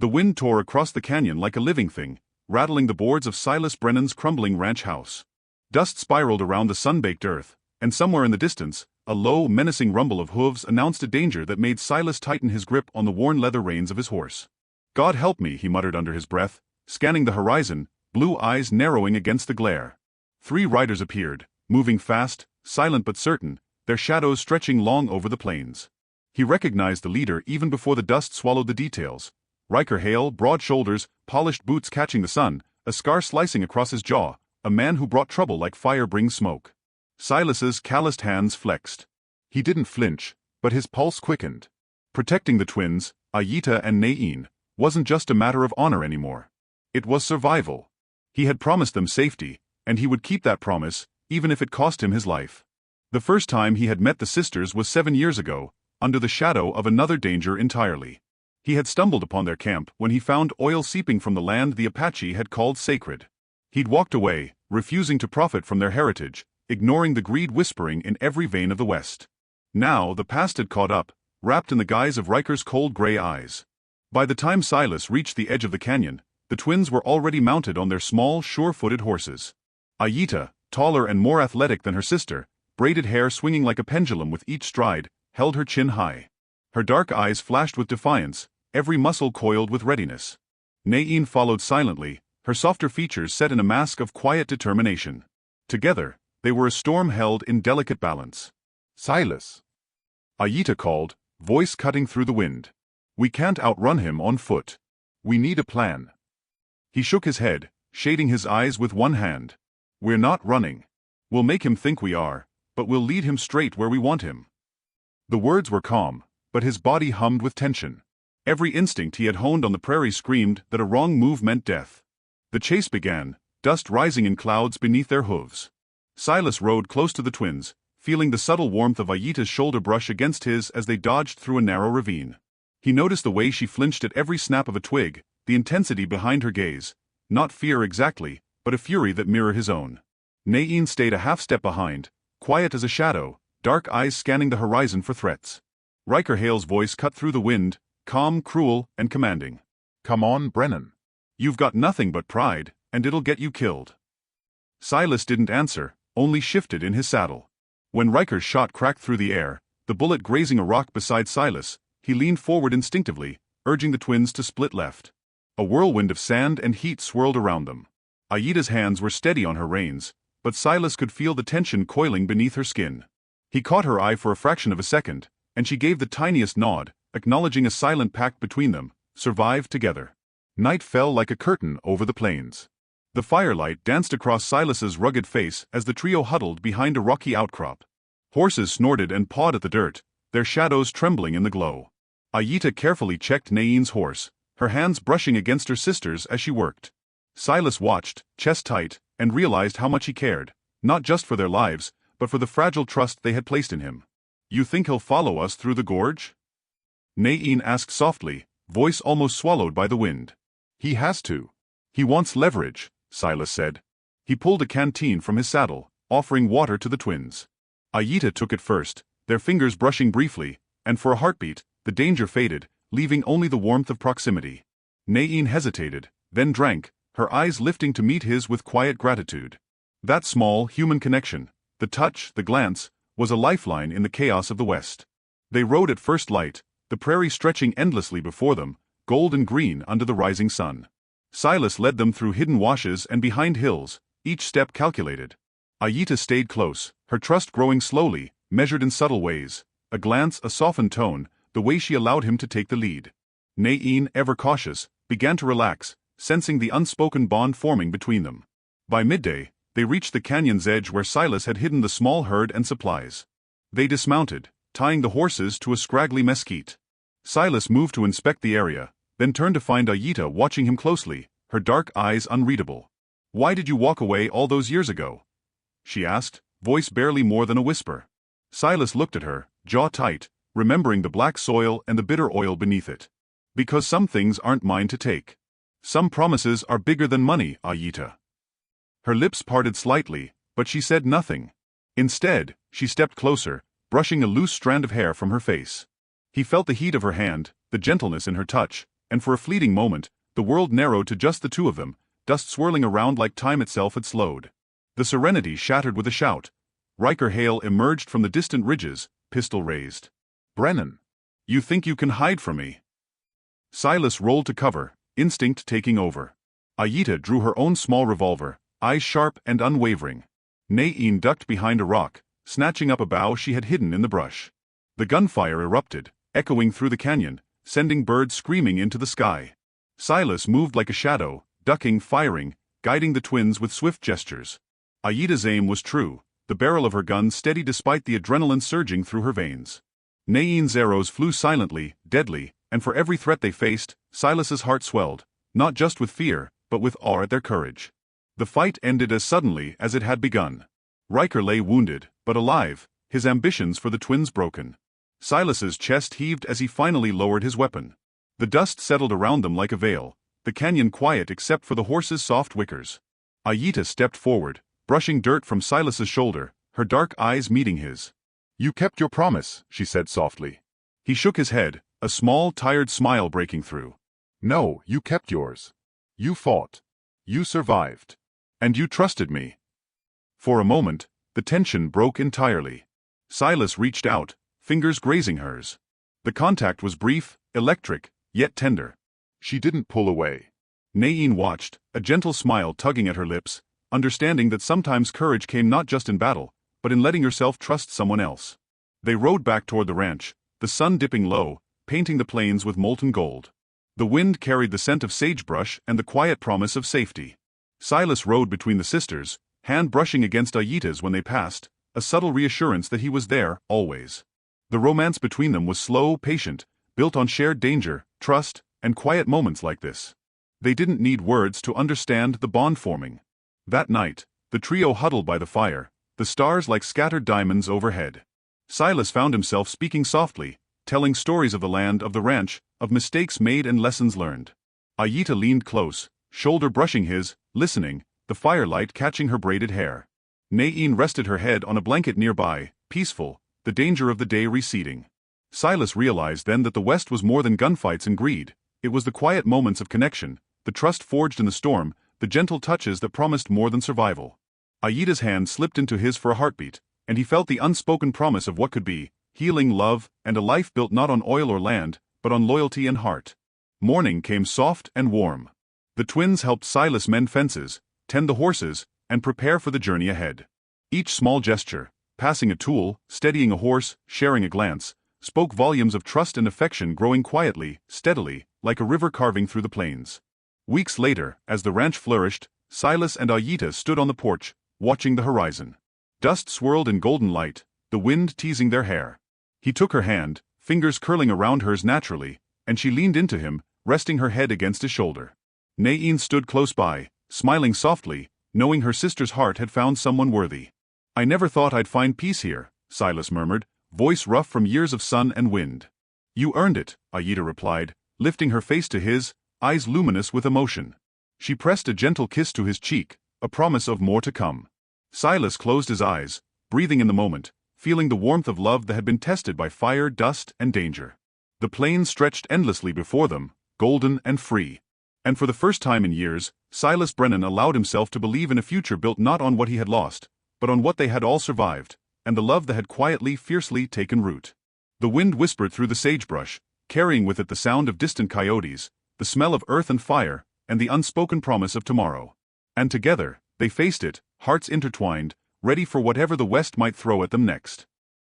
The wind tore across the canyon like a living thing, rattling the boards of Silas Brennan's crumbling ranch house. Dust spiraled around the sun-baked earth, and somewhere in the distance, a low, menacing rumble of hooves announced a danger that made Silas tighten his grip on the worn leather reins of his horse. "God help me," he muttered under his breath, scanning the horizon, blue eyes narrowing against the glare. 3 riders appeared, moving fast, silent but certain, their shadows stretching long over the plains. He recognized the leader even before the dust swallowed the details. Riker Hale, broad shoulders, polished boots catching the sun, a scar slicing across his jaw, a man who brought trouble like fire brings smoke. Silas's calloused hands flexed. He didn't flinch, but his pulse quickened. Protecting the twins, Ayita and Nain, wasn't just a matter of honor anymore. It was survival. He had promised them safety, and he would keep that promise, even if it cost him his life. The first time he had met the sisters was 7 years ago, under the shadow of another danger entirely. He had stumbled upon their camp when he found oil seeping from the land the Apache had called sacred. He'd walked away, refusing to profit from their heritage, ignoring the greed whispering in every vein of the West. Now the past had caught up, wrapped in the guise of Riker's cold gray eyes. By the time Silas reached the edge of the canyon, the twins were already mounted on their small, sure-footed horses. Ayita, taller and more athletic than her sister, braided hair swinging like a pendulum with each stride, held her chin high. Her dark eyes flashed with defiance, every muscle coiled with readiness. Nain followed silently, her softer features set in a mask of quiet determination. Together, they were a storm held in delicate balance. "Silas," Ayita called, voice cutting through the wind. "We can't outrun him on foot. We need a plan." He shook his head, shading his eyes with one hand. "We're not running. We'll make him think we are, but we'll lead him straight where we want him." The words were calm, but his body hummed with tension. Every instinct he had honed on the prairie screamed that a wrong move meant death. The chase began, dust rising in clouds beneath their hooves. Silas rode close to the twins, feeling the subtle warmth of Ayita's shoulder brush against his as they dodged through a narrow ravine. He noticed the way she flinched at every snap of a twig, the intensity behind her gaze, not fear exactly, but a fury that mirrored his own. Nain stayed a half step behind, quiet as a shadow, dark eyes scanning the horizon for threats. Riker Hale's voice cut through the wind, calm, cruel, and commanding. "Come on, Brennan. You've got nothing but pride, and it'll get you killed." Silas didn't answer, only shifted in his saddle. When Riker's shot cracked through the air, the bullet grazing a rock beside Silas, he leaned forward instinctively, urging the twins to split left. A whirlwind of sand and heat swirled around them. Ayita's hands were steady on her reins, but Silas could feel the tension coiling beneath her skin. He caught her eye for a fraction of a second, and she gave the tiniest nod, acknowledging a silent pact between them, survived together. Night fell like a curtain over the plains. The firelight danced across Silas's rugged face as the trio huddled behind a rocky outcrop. Horses snorted and pawed at the dirt, their shadows trembling in the glow. Ayita carefully checked Nain's horse, her hands brushing against her sister's as she worked. Silas watched, chest tight, and realized how much he cared, not just for their lives, but for the fragile trust they had placed in him. "You think he'll follow us through the gorge?" Nain asked softly, voice almost swallowed by the wind. "He has to. He wants leverage," Silas said. He pulled a canteen from his saddle, offering water to the twins. Ayita took it first, their fingers brushing briefly, and for a heartbeat, the danger faded, leaving only the warmth of proximity. Nain hesitated, then drank, her eyes lifting to meet his with quiet gratitude. That small, human connection, the touch, the glance, was a lifeline in the chaos of the West. They rode at first light, the prairie stretching endlessly before them, gold and green under the rising sun. Silas led them through hidden washes and behind hills, each step calculated. Ayita stayed close, her trust growing slowly, measured in subtle ways, a glance, a softened tone, the way she allowed him to take the lead. Nain, ever cautious, began to relax, sensing the unspoken bond forming between them. By midday, they reached the canyon's edge where Silas had hidden the small herd and supplies. They dismounted, tying the horses to a scraggly mesquite. Silas moved to inspect the area, then turned to find Ayita watching him closely, her dark eyes unreadable. "Why did you walk away all those years ago?" she asked, voice barely more than a whisper. Silas looked at her, jaw tight, remembering the black soil and the bitter oil beneath it. "Because some things aren't mine to take. Some promises are bigger than money, Ayita." Her lips parted slightly, but she said nothing. Instead, she stepped closer, brushing a loose strand of hair from her face. He felt the heat of her hand, the gentleness in her touch, and for a fleeting moment, the world narrowed to just the two of them, dust swirling around like time itself had slowed. The serenity shattered with a shout. Riker Hale emerged from the distant ridges, pistol raised. "Brennan, you think you can hide from me?" Silas rolled to cover, instinct taking over. Aida drew her own small revolver, eyes sharp and unwavering. Nain ducked behind a rock, snatching up a bough she had hidden in the brush. The gunfire erupted, echoing through the canyon, sending birds screaming into the sky. Silas moved like a shadow, ducking, firing, guiding the twins with swift gestures. Aida's aim was true, the barrel of her gun steady despite the adrenaline surging through her veins. Nain's arrows flew silently, deadly, and for every threat they faced, Silas's heart swelled, not just with fear, but with awe at their courage. The fight ended as suddenly as it had begun. Riker lay wounded, but alive, his ambitions for the twins broken. Silas's chest heaved as he finally lowered his weapon. The dust settled around them like a veil, the canyon quiet except for the horses' soft whickers. Aida stepped forward, brushing dirt from Silas's shoulder, her dark eyes meeting his. "You kept your promise," she said softly. He shook his head, a small, tired smile breaking through. "No, you kept yours. You fought. You survived. And you trusted me." For a moment, the tension broke entirely. Silas reached out, fingers grazing hers. The contact was brief, electric, yet tender. She didn't pull away. Nain watched, a gentle smile tugging at her lips, understanding that sometimes courage came not just in battle, but in letting yourself trust someone else. They rode back toward the ranch, the sun dipping low, painting the plains with molten gold. The wind carried the scent of sagebrush and the quiet promise of safety. Silas rode between the sisters, hand brushing against Aida's when they passed, a subtle reassurance that he was there, always. The romance between them was slow, patient, built on shared danger, trust, and quiet moments like this. They didn't need words to understand the bond forming. That night, the trio huddled by the fire, the stars like scattered diamonds overhead. Silas found himself speaking softly, telling stories of the land, of the ranch, of mistakes made and lessons learned. Aida leaned close, shoulder brushing his, listening, the firelight catching her braided hair. Nain rested her head on a blanket nearby, peaceful, the danger of the day receding. Silas realized then that the West was more than gunfights and greed. It was the quiet moments of connection, the trust forged in the storm, the gentle touches that promised more than survival. Aida's hand slipped into his for a heartbeat, and he felt the unspoken promise of what could be, healing love, and a life built not on oil or land, but on loyalty and heart. Morning came soft and warm. The twins helped Silas mend fences, tend the horses, and prepare for the journey ahead. Each small gesture, passing a tool, steadying a horse, sharing a glance, spoke volumes of trust and affection growing quietly, steadily, like a river carving through the plains. Weeks later, as the ranch flourished, Silas and Aida stood on the porch, watching the horizon. Dust swirled in golden light, the wind teasing their hair. He took her hand, fingers curling around hers naturally, and she leaned into him, resting her head against his shoulder. Nain stood close by, smiling softly, knowing her sister's heart had found someone worthy. "I never thought I'd find peace here," Silas murmured, voice rough from years of sun and wind. "You earned it," Aida replied, lifting her face to his, eyes luminous with emotion. She pressed a gentle kiss to his cheek, a promise of more to come. Silas closed his eyes, breathing in the moment, feeling the warmth of love that had been tested by fire, dust, and danger. The plains stretched endlessly before them, golden and free. And for the first time in years, Silas Brennan allowed himself to believe in a future built not on what he had lost, but on what they had all survived, and the love that had quietly, fiercely taken root. The wind whispered through the sagebrush, carrying with it the sound of distant coyotes, the smell of earth and fire, and the unspoken promise of tomorrow. And together, they faced it, hearts intertwined, ready for whatever the West might throw at them next.